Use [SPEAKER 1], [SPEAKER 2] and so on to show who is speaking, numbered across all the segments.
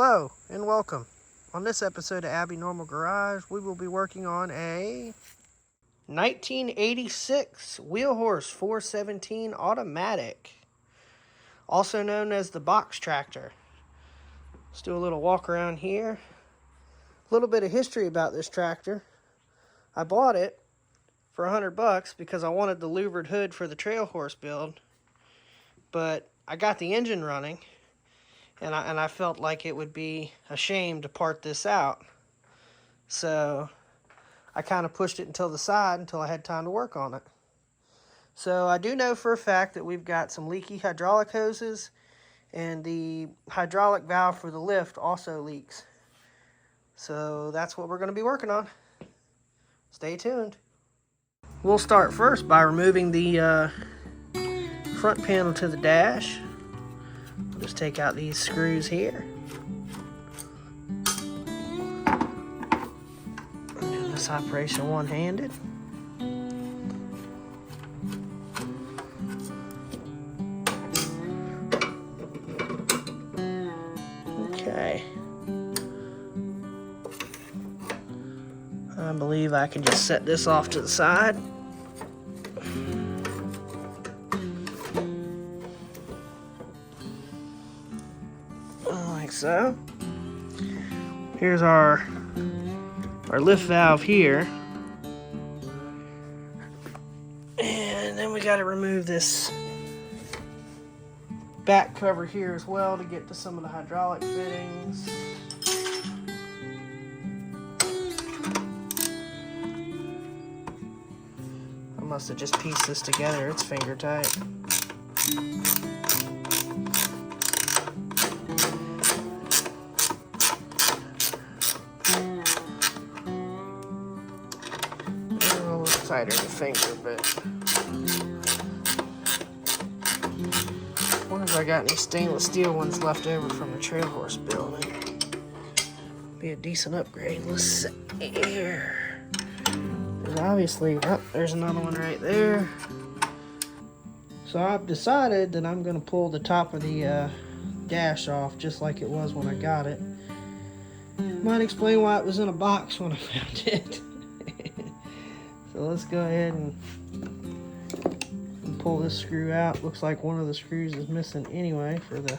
[SPEAKER 1] Hello and welcome. On this episode of Abby Normal Garage, we will be working on a 1986 Wheelhorse 417 automatic, also known as the box tractor. Let's do a little walk around here. A little bit of history about this tractor. I bought it for $100 because I wanted the louvered hood for the trail horse build, but I got the engine running. And I felt like it would be a shame to part this out. So I kind of pushed it until the side until I had time to work on it. So I do know for a fact that we've got some leaky hydraulic hoses, and the hydraulic valve for the lift also leaks. So that's what we're going to be working on. Stay tuned. We'll start first by removing the front panel to the dash. Just take out these screws here. Do this operation one-handed. Okay. I believe I can just set this off to the side. So here's our lift valve here, and then we got to remove this back cover here as well to get to some of the hydraulic fittings. I must have just pieced this together. It's finger tight. Tighter than a finger, but I wonder if I got any stainless steel ones left over from the trail horse building. Be a decent upgrade. Let's see here. There's obviously, oh, there's another one right there. So I've decided that I'm going to pull the top of the dash off just like it was when I got it. Might explain why it was in a box when I found it. So let's go ahead and pull this screw out. Looks like one of the screws is missing anyway for the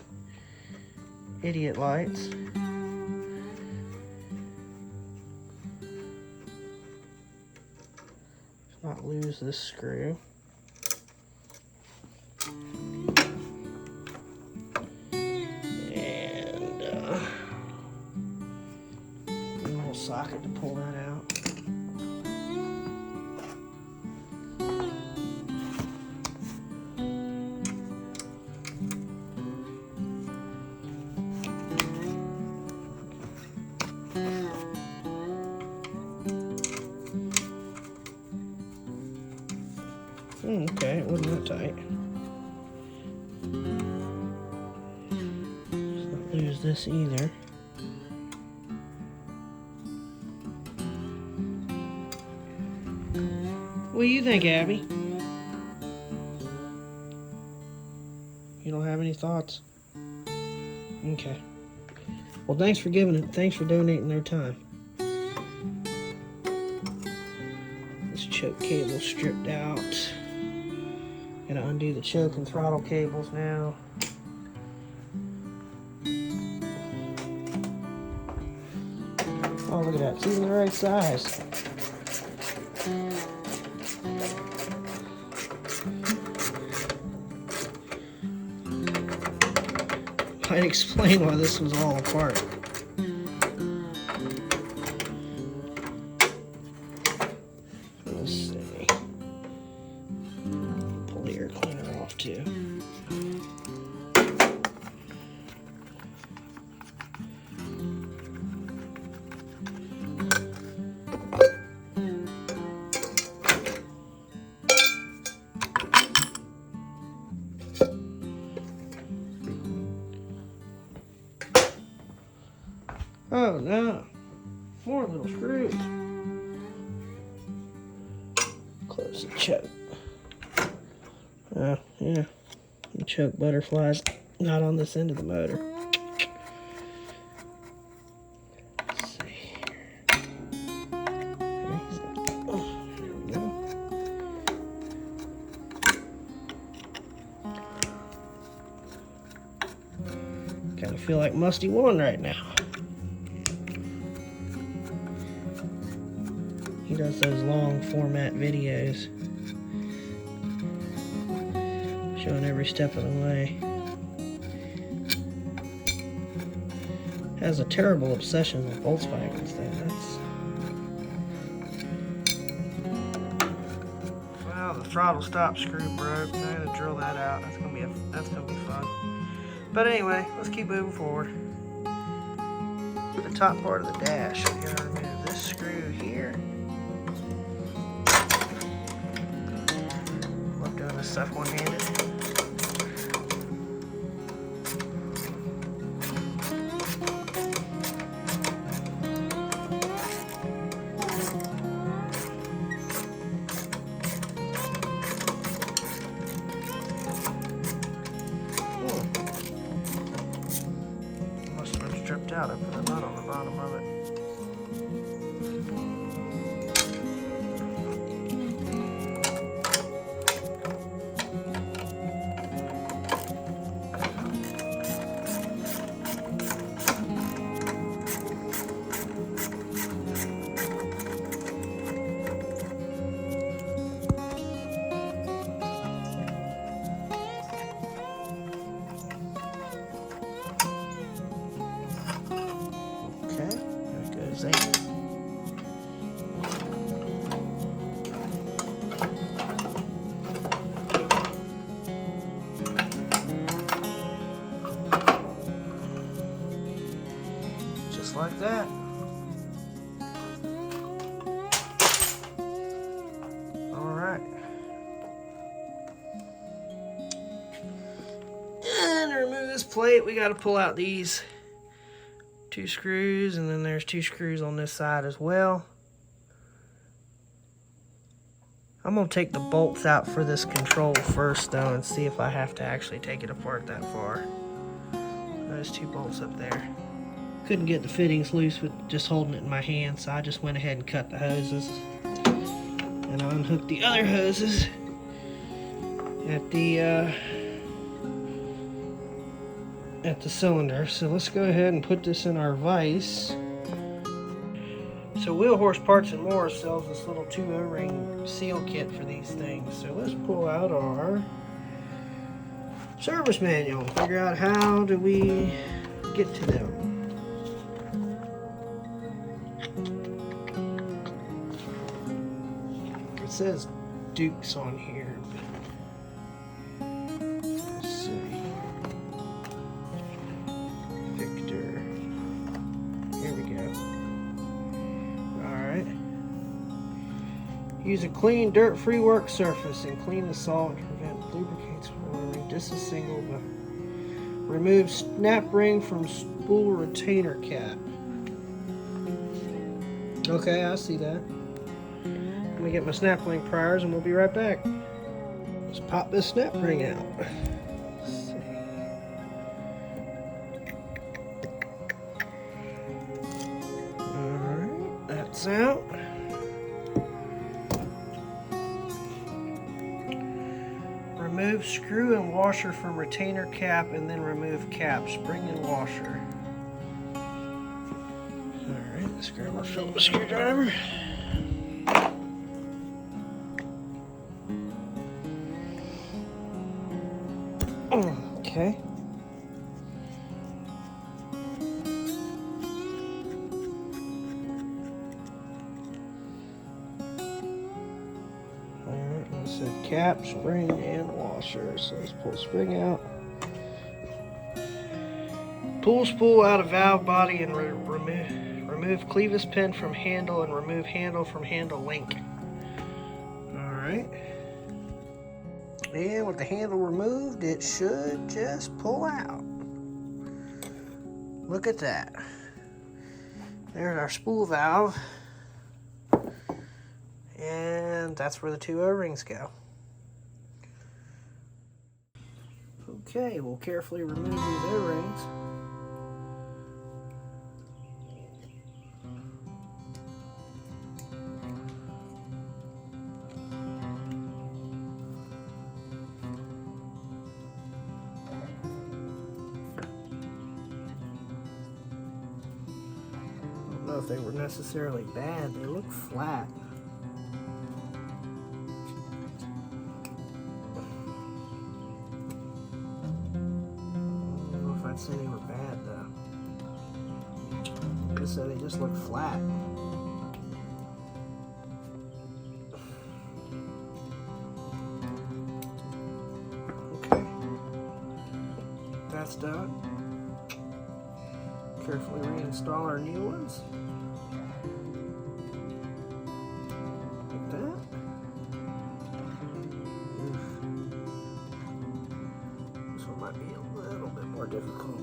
[SPEAKER 1] idiot lights. Let's not lose this screw. And a little socket to pull that out. Okay, it wasn't that tight. Let's not lose this either. What do you think, Abby? You don't have any thoughts? Okay. Well, thanks for donating their time. This choke cable stripped out. Gonna undo the choke and throttle cables now. Oh, look at that. It's even the right size. Might explain why this was all apart. Let's see. Pull the air cleaner off too. Oh no, more little screws. Close the choke. Yeah, the choke butterfly's not on this end of the motor. feel like Musty One right now. He does those long format videos showing every step of the way. Has a terrible obsession with Volkswagens though. Well, the throttle stop screw broke. I gotta drill that out. That's gonna be fun. But anyway, let's keep moving forward. The top part of the dash. We gotta remove this screw here. Love doing this stuff one-handed. Must have been stripped out. I put a nut on the bottom of it. Just like that. All right. And to remove this plate, we got to pull out these 2 screws, and then there's 2 screws on this side as well. I'm going to take the bolts out for this control first though and see if I have to actually take it apart that far. Those 2 bolts up there. Couldn't get the fittings loose with just holding it in my hand, so I just went ahead and cut the hoses. And I unhooked the other hoses at the cylinder. So let's go ahead and put this in our vise. So Wheel Horse Parts and More sells this little 2 O-ring seal kit for these things. So let's pull out our service manual and figure out how do we get to them. It says Dukes on here. Let's see. Victor. Here we go. Alright. Use a clean, dirt-free work surface and clean the solvent to prevent lubricates from forming. Disassemble the remove snap ring from spool retainer cap. Okay, I see that. Let me get my snap ring pliers and we'll be right back. Let's pop this snap ring out. Let's see. Alright, that's out. Remove screw and washer from retainer cap and then remove cap, spring and washer. Alright, let's grab our Phillips screwdriver. Okay. Alright, I said cap, spring, and washer. So let's pull spring out. Pull spool out of valve body and remove clevis pin from handle and remove handle from handle link. Alright. And with the handle removed, it should just pull out. Look at that. There's our spool valve. And that's where the 2 O-rings go. Okay, we'll carefully remove these O-rings. know if they were necessarily bad. They look flat. I don't know if I'd say they were bad though. Like I said, they just look flat. Okay, that's done. Carefully reinstall our new ones. Like that. Oof. This one might be a little bit more difficult.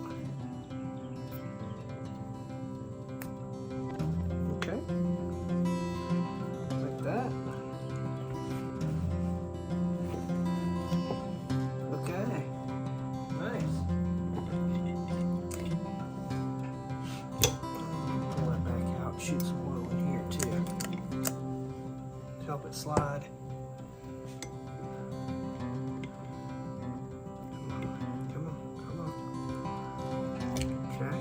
[SPEAKER 1] Okay. Like that. Okay. Nice. Shoot some oil in here too to help it slide. Come on. Okay.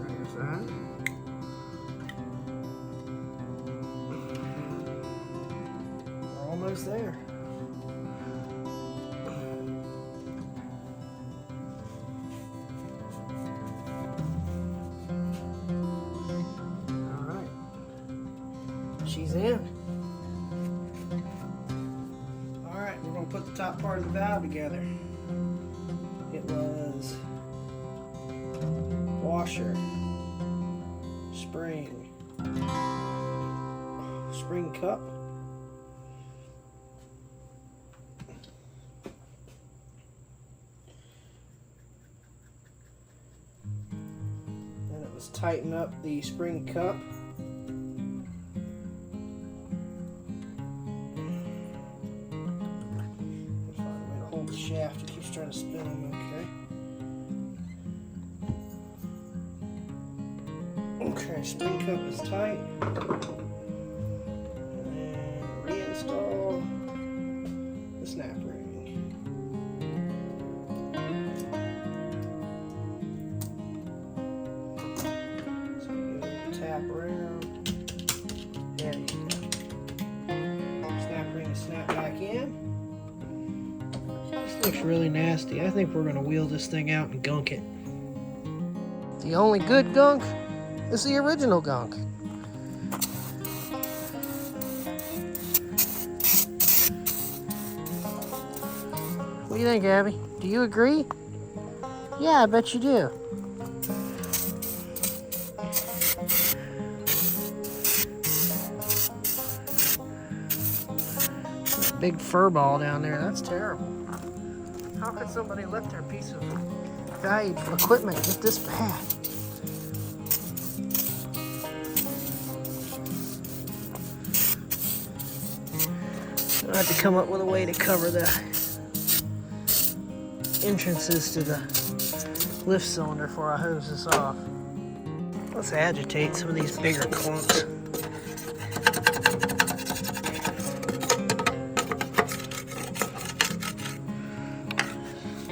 [SPEAKER 1] There's that. We're almost there. She's in. Alright, we're going to put the top part of the valve together. It was washer, spring cup, then it was tighten up the spring cup. Shaft, it keeps trying to spin them. Okay, spring cup is tight. And then reinstall the snap ring. So you go tap around. There you go. Snap ring is snap back in. This looks really nasty. I think we're going to wheel this thing out and gunk it. The only good gunk is the original gunk. What do you think, Abby? Do you agree? Yeah, I bet you do. That big fur ball down there, that's terrible. How could somebody let their piece of valuable equipment get this bad? I have to come up with a way to cover the entrances to the lift cylinder before I hose this off. Let's agitate some of these bigger clumps.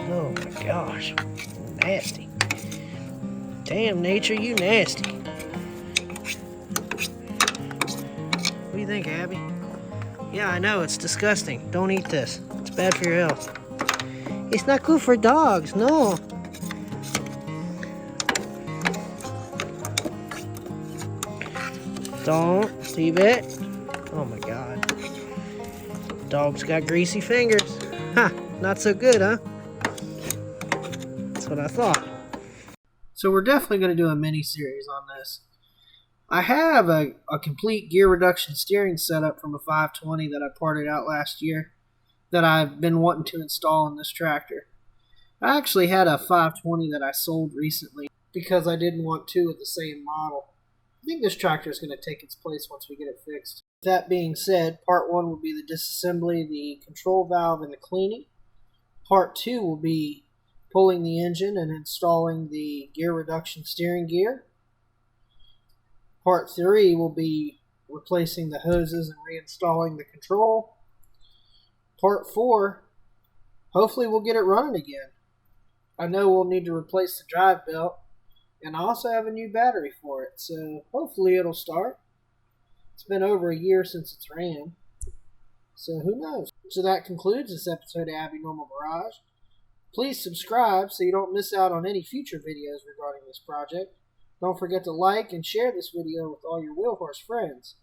[SPEAKER 1] Oh my gosh, nasty. Damn, nature, you nasty. What do you think, Abby? Yeah, I know, it's disgusting. Don't eat this. It's bad for your health. It's not good for dogs, no. Don't leave it. Oh my god. Dog's got greasy fingers. Ha, not so good, huh? That's what I thought. So we're definitely going to do a mini-series on this. I have a complete gear reduction steering setup from a 520 that I parted out last year that I've been wanting to install in this tractor. I actually had a 520 that I sold recently because I didn't want two of the same model. I think this tractor is going to take its place once we get it fixed. That being said, part 1 will be the disassembly, the control valve, and the cleaning. Part 2 will be pulling the engine and installing the gear reduction steering gear. Part 3 will be replacing the hoses and reinstalling the control. Part 4, hopefully we'll get it running again. I know we'll need to replace the drive belt, and I also have a new battery for it, so hopefully it'll start. It's been over a year since it's ran, so who knows? So that concludes this episode of Abby Normal Garage. Please subscribe so you don't miss out on any future videos regarding this project. Don't forget to like and share this video with all your wheel horse friends.